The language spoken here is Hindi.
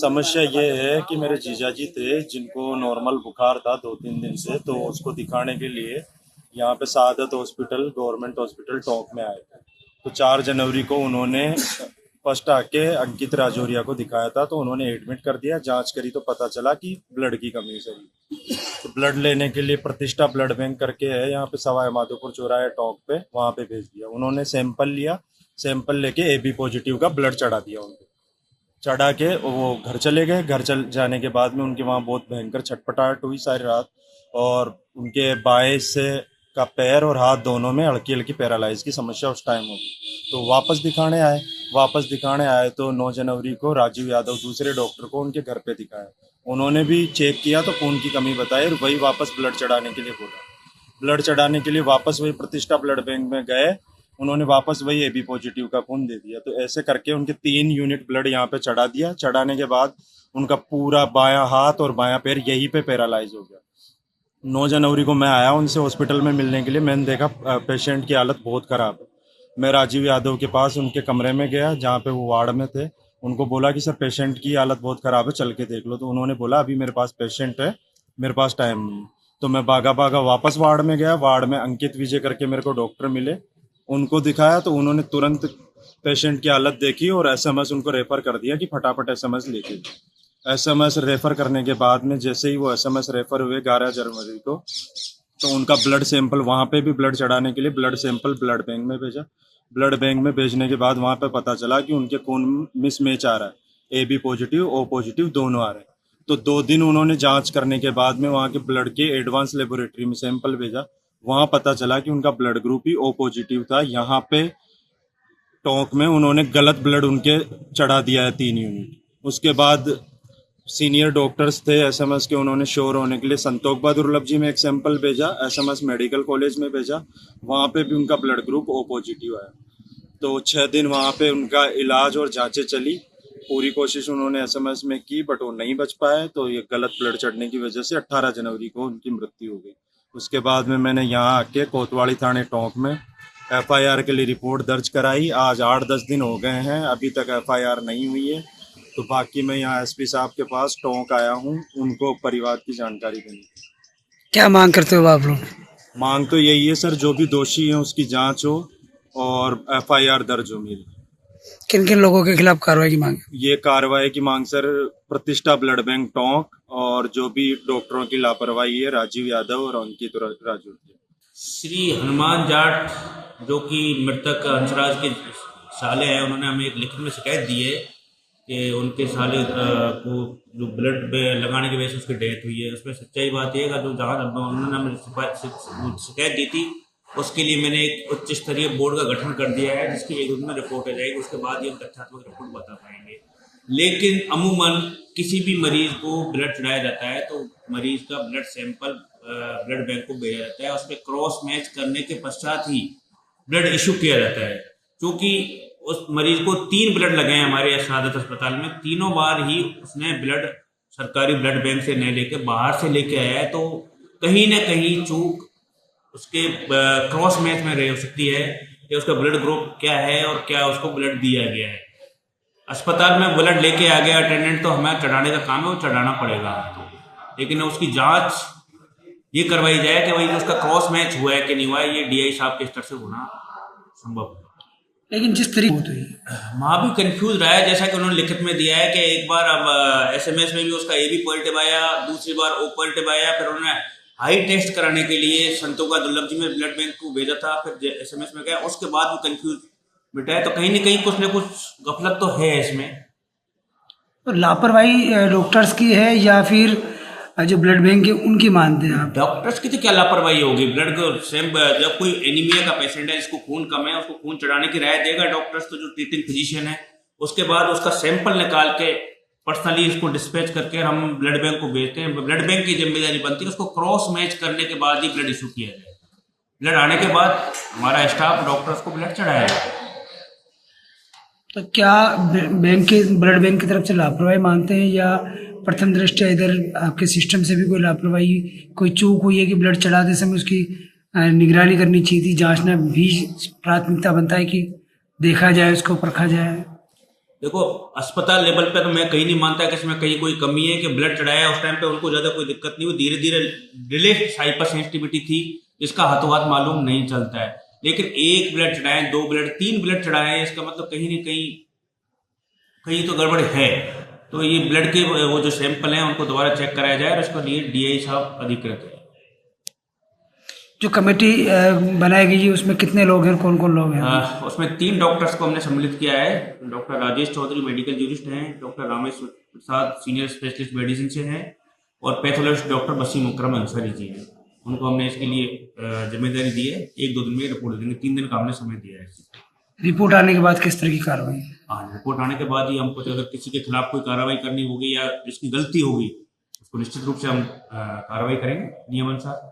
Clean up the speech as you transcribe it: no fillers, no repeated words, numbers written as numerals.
समस्या ये है कि मेरे जीजा जी थे जिनको नॉर्मल बुखार था 2-3 दिन से, तो उसको दिखाने के लिए यहाँ पे सादत हॉस्पिटल, गवर्नमेंट हॉस्पिटल टोंक में आए थे। तो 4 जनवरी को उन्होंने फर्स्ट आके अंकित राजौरिया को दिखाया था, तो उन्होंने एडमिट कर दिया। जांच करी तो पता चला कि ब्लड की कमी है सही। तो ब्लड लेने के लिए प्रतिष्ठा ब्लड बैंक करके है यहाँ पे सवाई माधोपुर चौराहे टोंक पे, वहाँ पे भेज दिया। उन्होंने सैंपल लिया, सैंपल लेके AB पॉजिटिव का ब्लड चढ़ा दिया उनको। चढ़ा के वो घर चले गए। घर चल जाने के बाद में उनके वहाँ बहुत भयंकर छटपटाहट हुई सारी रात, और उनके बाएं से का पैर और हाथ दोनों में हल्की हल्की पैरालाइज की समस्या उस टाइम होगी। तो वापस दिखाने आए तो 9 जनवरी को राजीव यादव दूसरे डॉक्टर को उनके घर पे दिखाया। उन्होंने भी चेक किया तो खून की कमी बताई, और वही वापस ब्लड चढ़ाने के लिए बोला। ब्लड चढ़ाने के लिए वापस वही प्रतिष्ठा ब्लड बैंक में गए। उन्होंने वापस वही AB पॉजिटिव का खून दे दिया। तो ऐसे करके उनके 3 यूनिट ब्लड यहाँ पे चढ़ा दिया। चढ़ाने के बाद उनका पूरा बायां हाथ और बायां पैर यहीं पे पैरालाइज हो गया। 9 जनवरी को मैं आया उनसे हॉस्पिटल में मिलने के लिए। मैंने देखा पेशेंट की हालत बहुत ख़राब है। मैं राजीव यादव के पास उनके कमरे में गया जहाँ पे वो वार्ड में थे। उनको बोला कि सर पेशेंट की हालत बहुत ख़राब है, चल के देख लो। तो उन्होंने बोला अभी मेरे पास पेशेंट है, मेरे पास टाइम नहीं है। तो मैं भागा वापस वार्ड में गया। वार्ड में अंकित विजय करके मेरे को डॉक्टर मिले, उनको दिखाया तो उन्होंने तुरंत पेशेंट की हालत देखी और SMS उनको रेफ़र कर दिया कि फटाफट SMS लेके। SMS रेफ़र करने के बाद में जैसे ही वो SMS रेफ़र हुए 11 जनवरी को, तो उनका ब्लड सैंपल वहाँ पे भी ब्लड चढ़ाने के लिए ब्लड सैंपल ब्लड बैंक में भेजा। ब्लड बैंक में भेजने के बाद वहाँ पे पता चला कि उनके खून मिसमैच आ रहा है, AB पॉजिटिव O पॉजिटिव दोनों आ रहे हैं। तो 2 दिन उन्होंने जांच करने के बाद में वहाँ के ब्लड के एडवांस लेबोरेटरी में सैंपल भेजा। वहाँ पता चला कि उनका ब्लड ग्रुप ही O पॉजिटिव था। यहाँ पे टोंक में उन्होंने गलत ब्लड उनके चढ़ा दिया है 3 यूनिट। उसके बाद सीनियर डॉक्टर्स थे SMS के, उन्होंने श्योर होने के लिए संतोख बहादुर लव जी में एक सैंपल भेजा, SMS मेडिकल कॉलेज में भेजा। वहाँ पे भी उनका ब्लड ग्रुप O पॉजिटिव आया। तो 6 दिन वहाँ पे उनका इलाज और जांचें चली। पूरी कोशिश उन्होंने SMS में की बट वो नहीं बच पाए। तो ये गलत ब्लड चढ़ने की वजह से 18 जनवरी को उनकी मृत्यु हो गई। उसके बाद में मैंने यहाँ आके कोतवाली थाने टोंक में FIR के लिए रिपोर्ट दर्ज कराई। आज 8-10 दिन हो गए हैं, अभी तक FIR नहीं हुई है। तो बाकी मैं यहाँ SP साहब के पास टोंक आया हूँ उनको परिवार की जानकारी देने। क्या मांग करते हो आप लोग? मांग तो यही है सर, जो भी दोषी है उसकी जांच हो और FIR दर्ज हो मेरी। किन किन लोगों के खिलाफ कार्रवाई की मांग है? ये कार्रवाई की मांग सर प्रतिष्ठा ब्लड बैंक टोंक और जो भी डॉक्टरों की लापरवाही है, राजीव यादव और अंकित राजू। श्री हनुमान जाट जो कि मृतक हंसराज के साले हैं, उन्होंने हमें एक लिखित में शिकायत दी है कि उनके साले को जो ब्लड लगाने की वजह से उसकी डेथ हुई है। उसमें सच्चाई बात यह है, जो जहाँ उन्होंने हमें शिकायत दी थी उसके लिए मैंने एक उच्च स्तरीय बोर्ड का गठन कर दिया है, जिसकी एक दिन में रिपोर्ट आ जाएगी। उसके बाद ये तथ्यात्मक रिपोर्ट बता पाएंगे। लेकिन अमूमन किसी भी मरीज को ब्लड चढ़ाया जाता है तो मरीज का ब्लड सैंपल ब्लड बैंक को भेजा जाता है। उसमें क्रॉस मैच करने के पश्चात ही ब्लड इशू किया जाता है। क्योंकि उस मरीज को 3 ब्लड लगे हैं हमारे सादत अस्पताल में, तीनों बार ही उसने ब्लड सरकारी ब्लड बैंक से नहीं लेके बाहर से लेके आया है। तो कहीं ना कहीं चूक उसके क्रॉस मैच में रही हो सकती है कि उसका ब्लड ग्रुप क्या है और क्या उसको ब्लड दिया गया है। अस्पताल में ब्लड लेके आ गया अटेंडेंट, तो हमें चढ़ाने का काम है, वो चढ़ाना पड़ेगा। लेकिन उसकी जांच ये करवाई जाए कि भाई उसका क्रॉस मैच हुआ है कि नहीं हुआ है, ये DI साहब के स्तर से होना संभव है। लेकिन जिस तरीके वहाँ भी कंफ्यूज रहा है, जैसा कि उन्होंने लिखित में दिया है कि एक बार अब SMS में भी उसका AB पॉजिटिव आया, दूसरी बार O पॉजिटिव आया। फिर उन्होंने हाई टेस्ट कराने के लिए संतोखा दुर्लभ जी में ब्लड बैंक को भेजा था, फिर SMS में गया। उसके बाद वो कंफ्यूज बिठा है। तो कहीं ना कहीं कुछ न कुछ गफलत तो है इसमें। तो लापरवाही डॉक्टर्स की है या फिर जो ब्लड बैंक है उनकी मानते हैं आप? डॉक्टर्स की तो क्या लापरवाही होगी। ब्लड को जब कोई एनीमिया का पेशेंट है जिसको खून कम है, उसको खून चढ़ाने की राय देगा डॉक्टर्स, तो जो ट्रीटिंग फिजिशियन है। उसके बाद उसका सैंपल निकाल के पर्सनली इसको डिस्पैच करके हम ब्लड बैंक को भेजते हैं। ब्लड बैंक की जिम्मेदारी बनती है उसको क्रॉस मैच करने के बाद ही ब्लड इशू किया जाए। ब्लड आने के बाद हमारा स्टाफ डॉक्टर्स को ब्लड चढ़ाया जाए। तो क्या बैंक के ब्लड बैंक की तरफ से लापरवाही मानते हैं या प्रथम दृष्टया इधर आपके सिस्टम से भी कोई लापरवाही, कोई चूक हुई है कि ब्लड चढ़ाते समय उसकी निगरानी करनी चाहिए थी, जांचना भी प्राथमिकता बनता है कि देखा जाए, उसको परखा जाए? देखो, अस्पताल लेवल पे तो मैं कहीं नहीं मानता कि इसमें कहीं कोई कमी है कि ब्लड चढ़ाया उस टाइम पे उनको ज्यादा कोई दिक्कत नहीं हुई, धीरे धीरे डिले हाइपर सेंसिटिविटी थी, इसका हाथों हाथ मालूम नहीं चलता है। लेकिन एक ब्लड चढ़ाए, 2 ब्लड, 3 ब्लड चढ़ाए, इसका मतलब कहीं ना कहीं तो गड़बड़ है। तो ये ब्लड के वो जो सैंपल हैं उनको दोबारा चेक कराया जाए और इसको लिए डीआई साहब अधिकृत है। जो कमेटी बनाई गई है उसमें कितने लोग हैं, कौन कौन लोग हैं? उसमें 3 डॉक्टर्स को हमने सम्मिलित किया है। Doctor Rajesh Chaudhary medical jurist हैं, doctor Ramesh Prasad senior specialist medicine से हैं और पैथोलॉजिस्ट डॉक्टर वसीम अकरम अंसारी जी हैं। उनको हमने इसके लिए जिम्मेदारी दी है, 1-2 दिन में रिपोर्ट देंगे, 3 दिन का हमने समय दिया है। रिपोर्ट आने के बाद किस तरह की कार्रवाई? हाँ, रिपोर्ट आने के बाद ही हमको अगर किसी के खिलाफ कोई कार्रवाई करनी होगी या जिसकी गलती होगी उसको निश्चित रूप से हम कार्रवाई करेंगे नियमानुसार।